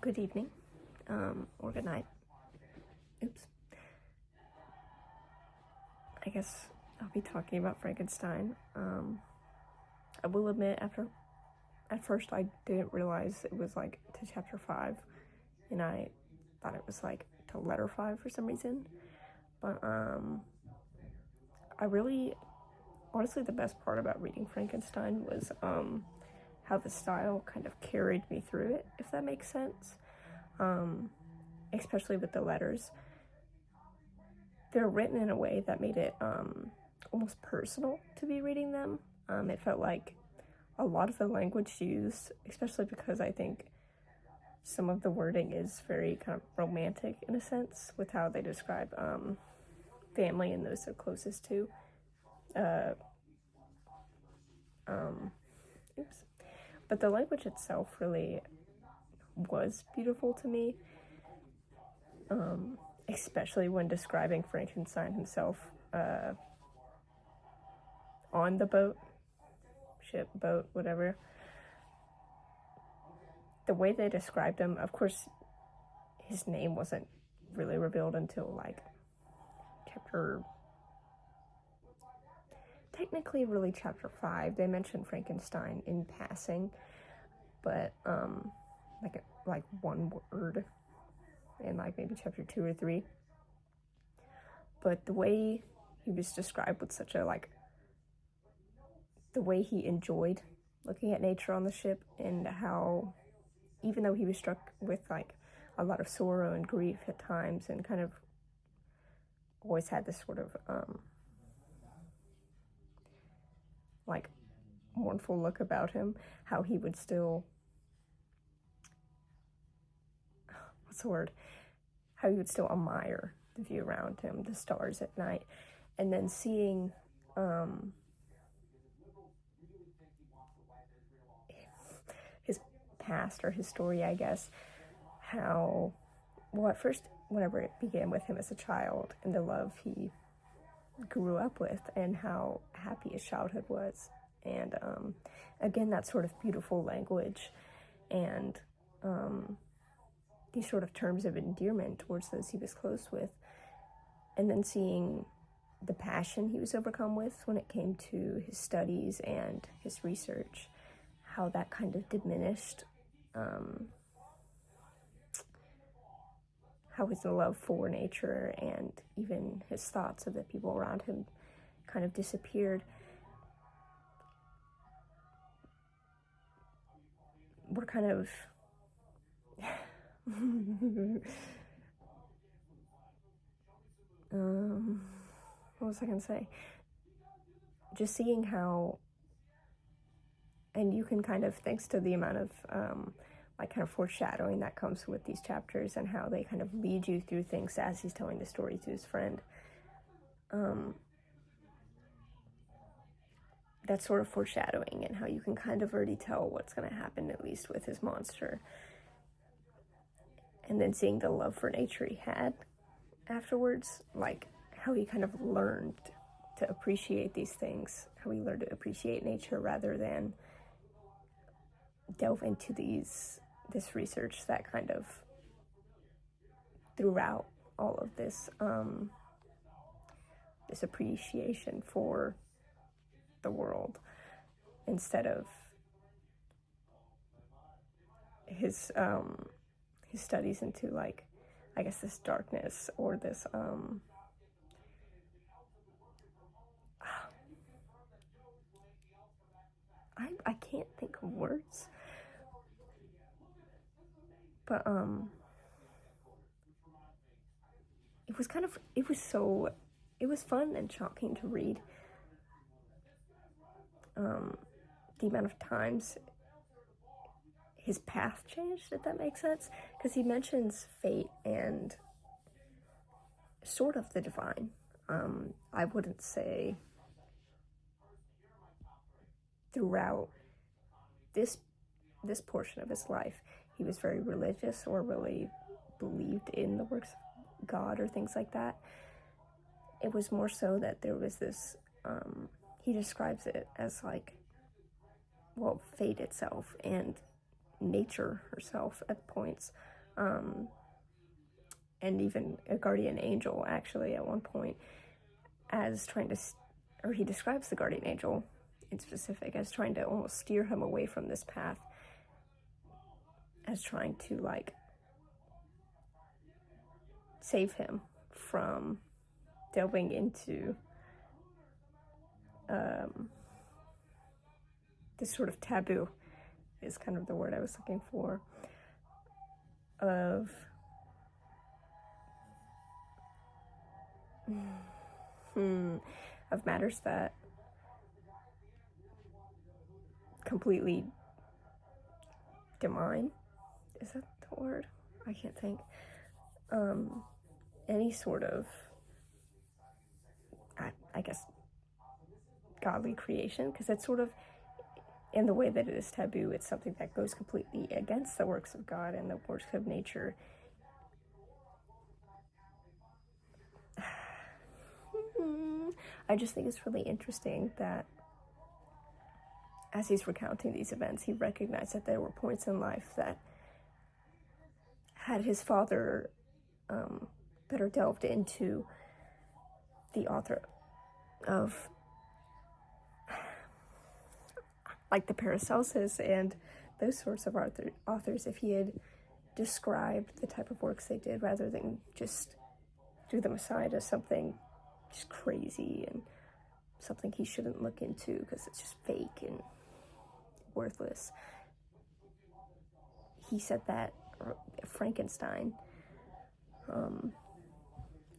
Good evening, or good night. Oops. I guess I'll be talking about Frankenstein. I will admit, at first I didn't realize it was like to chapter 5, and I thought it was like to letter 5 for some reason. But honestly, the best part about reading Frankenstein was how the style kind of carried me through it, if that makes sense. Especially with the letters. They're written in a way that made it almost personal to be reading them. It felt like a lot of the language used, especially because I think some of the wording is very kind of romantic in a sense with how they describe family and those they're closest to. But the language itself really was beautiful to me, especially when describing Frankenstein himself on the boat, whatever. The way they described him, of course, his name wasn't really revealed until like chapter 5. They mentioned Frankenstein in passing, but like one word in like maybe chapter 2 or 3. But the way he was described with such a the way he enjoyed looking at nature on the ship, and how even though he was struck with like a lot of sorrow and grief at times, and kind of always had this sort of like mournful look about him, how he would still how he would still admire the view around him, the stars at night, and then seeing his past, or his story, I guess, how, well, at first, whenever it began with him as a child and the love he grew up with, and how happy his childhood was, and again, that sort of beautiful language, and these sort of terms of endearment towards those he was close with, and then seeing the passion he was overcome with when it came to his studies and his research, how that kind of diminished, how his love for nature and even his thoughts of the people around him kind of disappeared. We're kind of what was I gonna say? Just seeing how, and you can kind of, thanks to the amount of kind of foreshadowing that comes with these chapters, and how they kind of lead you through things as he's telling the story to his friend. That sort of foreshadowing, and how you can kind of already tell what's going to happen, at least with his monster. And then seeing the love for nature he had afterwards, like how he kind of learned to appreciate these things, how he learned to appreciate nature rather than delve into this research that kind of throughout all of this this appreciation for the world, instead of his studies into, like, I guess, this darkness, or this I can't think of words, but it was fun and shocking to read. The amount of times his path changed, if that makes sense, because he mentions fate and sort of the divine. I wouldn't say throughout this portion of his life he was very religious or really believed in the works of God or things like that. It was more so that there was this, he describes it as like, well, fate itself and nature herself at points and even a guardian angel, actually, at one point, as trying to, or he describes the guardian angel in specific as trying to almost steer him away from this path, as trying to, like, save him from delving into this sort of taboo, is kind of the word I was looking for, of matters that completely demine, is that the word? I can't think. Any sort of, I guess, godly creation, because it's sort of, in the way that it is taboo, it's something that goes completely against the works of God and the works of nature. I just think it's really interesting that as he's recounting these events, he recognized that there were points in life that, had his father better delved into the author of, like, the Paracelsus and those sorts of authors, if he had described the type of works they did rather than just threw them aside as something just crazy and something he shouldn't look into because it's just fake and worthless. He said that Frankenstein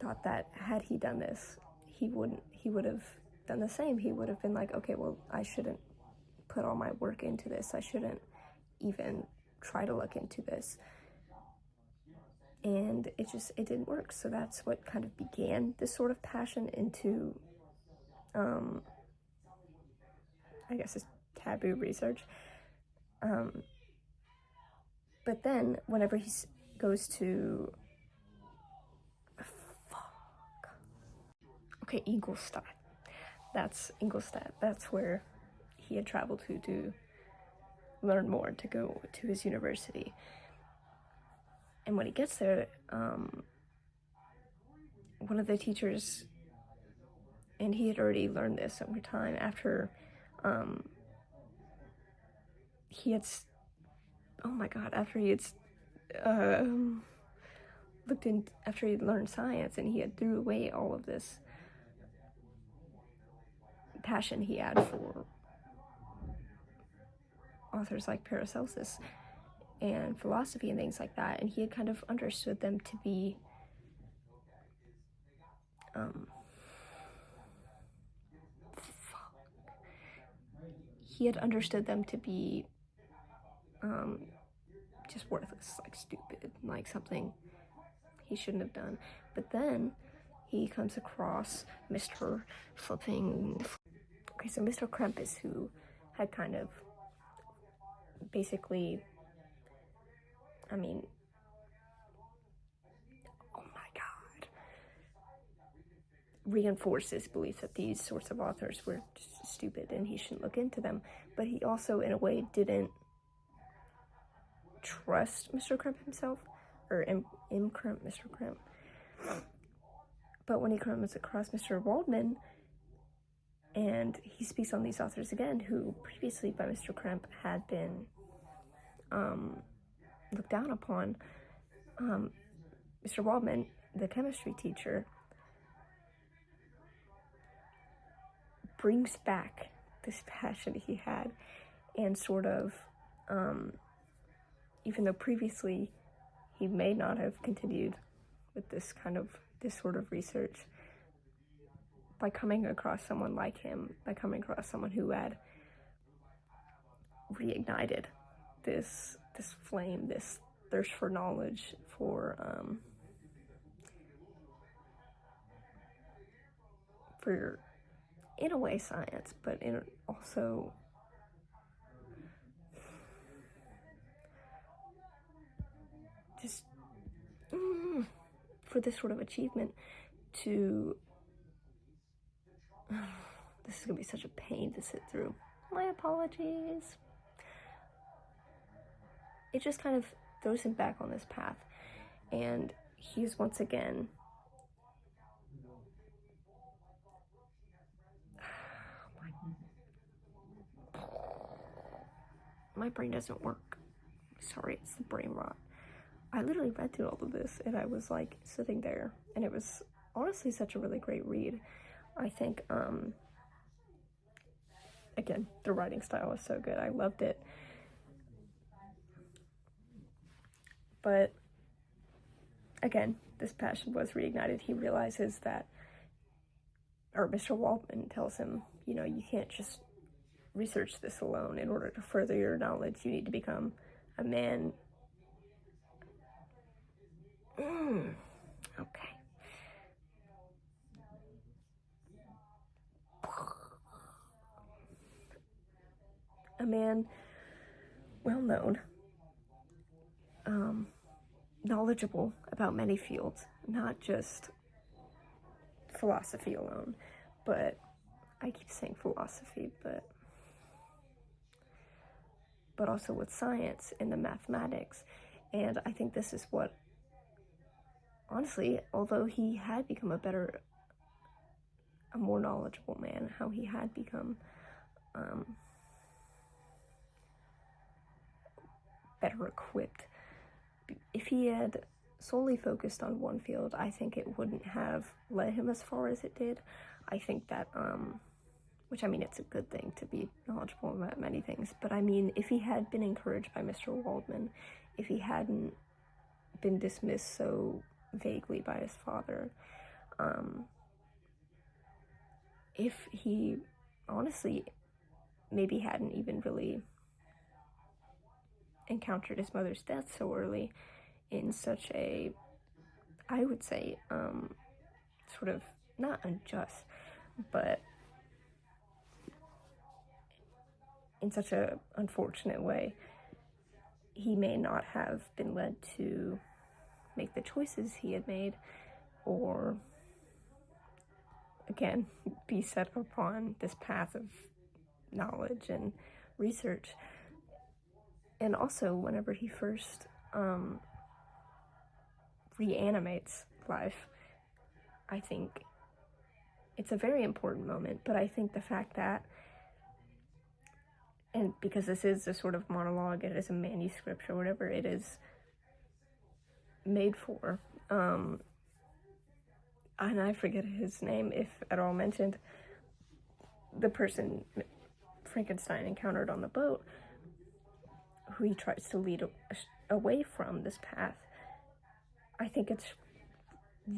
thought that had he done this, he would have done the same. He would have been like, okay, well, I shouldn't put all my work into this. I shouldn't even try to look into this. And it didn't work. So that's what kind of began this sort of passion into, I guess, it's taboo research. But then whenever he goes to, Ingolstadt. That's Ingolstadt. That's where he had traveled to learn more, to go to his university. And when he gets there, one of the teachers, and he had already learned this over time after he had, after he had after he had learned science and he had threw away all of this passion he had for authors like Paracelsus and philosophy and things like that, and he had kind of understood them to be just worthless, like stupid, like something he shouldn't have done. But then he comes across Mr. Krampus, who had kind of basically, oh my God, reinforced his belief that these sorts of authors were just stupid and he shouldn't look into them. But he also, in a way, didn't trust Mr. Krimp himself, or Mr. Krimp. But when he comes across Mr. Waldman, and he speaks on these authors again, who previously by Mr. Krimp had been looked down upon, Mr. Waldman, the chemistry teacher, brings back this passion he had, and sort of, even though previously he may not have continued with this sort of research, by coming across someone like him, by coming across someone who had reignited this flame, this thirst for knowledge, for in a way science, but also just for this sort of achievement to, this is gonna be such a pain to sit through. My apologies. It just kind of throws him back on this path. And he's once again my brain doesn't work. Sorry, it's the brain rot. I literally read through all of this and I was like sitting there, and it was honestly such a really great read. I think again, the writing style was so good. I loved it. But again, this passion was reignited. He realizes that, or Mr. Waldman tells him, you know, you can't just research this alone. In order to further your knowledge, you need to become a man. Okay. A man well known, knowledgeable about many fields, not just philosophy alone, but I keep saying philosophy, but also with science and the mathematics. And I think this is what, honestly, although he had become a more knowledgeable man, how he had become better equipped. If he had solely focused on one field, I think it wouldn't have led him as far as it did. I think that, which I mean, it's a good thing to be knowledgeable about many things, but I mean, if he had been encouraged by Mr. Waldman, if he hadn't been dismissed so vaguely by his father, if he honestly maybe hadn't even really encountered his mother's death so early in such a, I would say, sort of not unjust, but in such a unfortunate way, he may not have been led to make the choices he had made, or again, be set upon this path of knowledge and research. And also, whenever he first reanimates life, I think it's a very important moment. But I think the fact that, and because this is a sort of monologue, it is a manuscript or whatever it is made for, and I forget his name, if at all mentioned, the person Frankenstein encountered on the boat, who he tries to lead away from this path. I think it's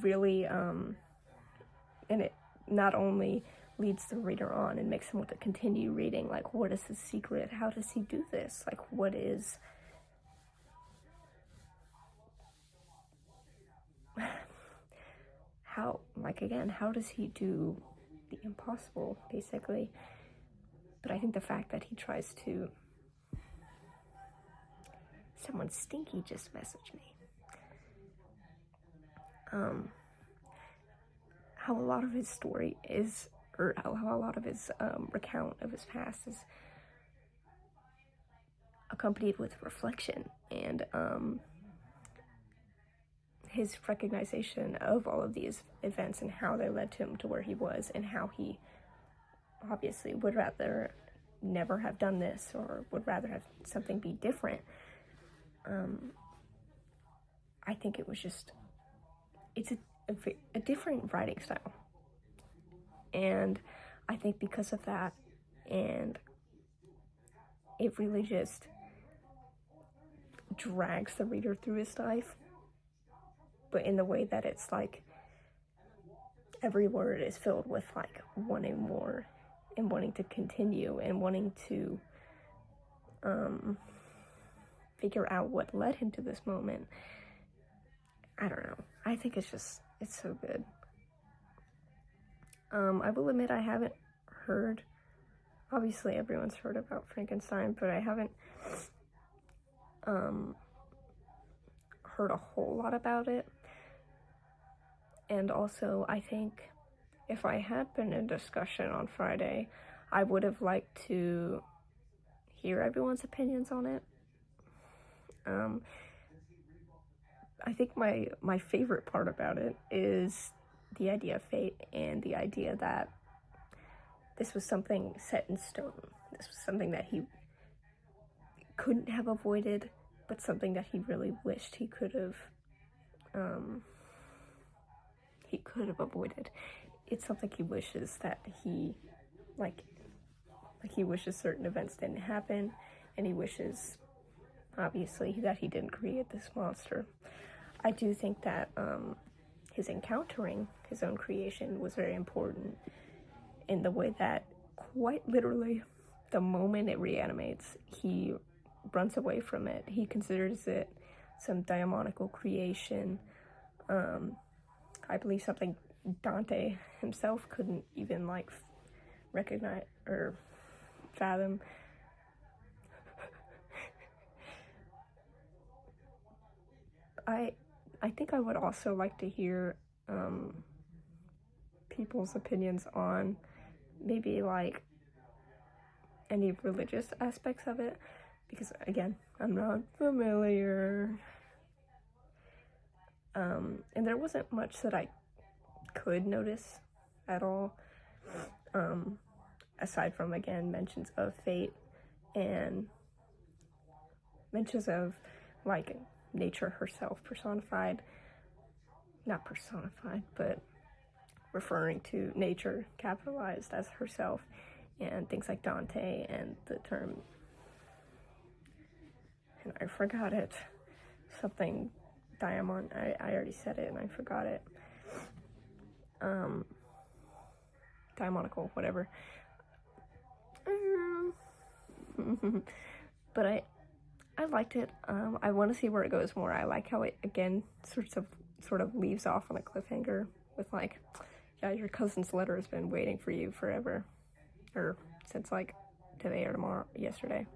really, and it not only leads the reader on and makes him want to continue reading, like, what is his secret? How does he do this? Like, what is, how, like, again, how does he do the impossible, basically? But I think the fact that he tries to, someone stinky just messaged me. How a lot of his story is, or how a lot of his recount of his past is accompanied with reflection and his recognition of all of these events and how they led to him to where he was, and how he obviously would rather never have done this, or would rather have something be different. I think it was just, it's a different writing style. And I think because of that, and it really just drags the reader through his life, but in the way that it's like every word is filled with like wanting more and wanting to continue and wanting to figure out what led him to this moment. I don't know. I think it's so good. I will admit I haven't heard, obviously everyone's heard about Frankenstein, but I haven't heard a whole lot about it. And also, I think if I had been in discussion on Friday, I would have liked to hear everyone's opinions on it. I think my favorite part about it is the idea of fate and the idea that this was something set in stone. This was something that he couldn't have avoided, but something that he really wished he could have avoided. It's something he wishes that he he wishes certain events didn't happen, and he wishes obviously that he didn't create this monster. I do think that his encountering his own creation was very important in the way that quite literally the moment it reanimates, he runs away from it. He considers it some diabolical creation. I believe something Dante himself couldn't even like recognize or fathom. I think I would also like to hear people's opinions on maybe like any religious aspects of it, because again, I'm not familiar. And there wasn't much that I could notice at all, aside from, again, mentions of fate and mentions of, like, nature herself personified, not personified, but referring to nature capitalized as herself, and things like Dante and the term, and I forgot it, something diamond, I already said it and I forgot it, diamonical, whatever. But I liked it. I want to see where it goes more. I like how it, again, sort of leaves off on a cliffhanger with like, yeah, your cousin's letter has been waiting for you forever, or since like today or yesterday.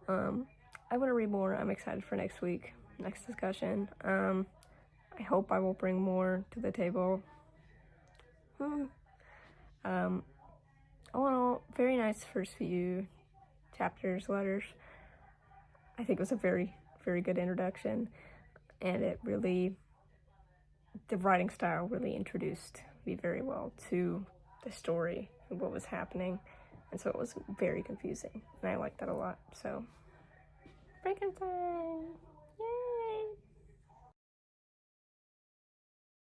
I want to read more. I'm excited for next week, next discussion. I hope I will bring more to the table. All in all, very nice first few chapters, letters. I think it was a very, very good introduction, and it really, the writing style really introduced me very well to the story and what was happening, and so it was very confusing, and I liked that a lot. So, Frankenstein!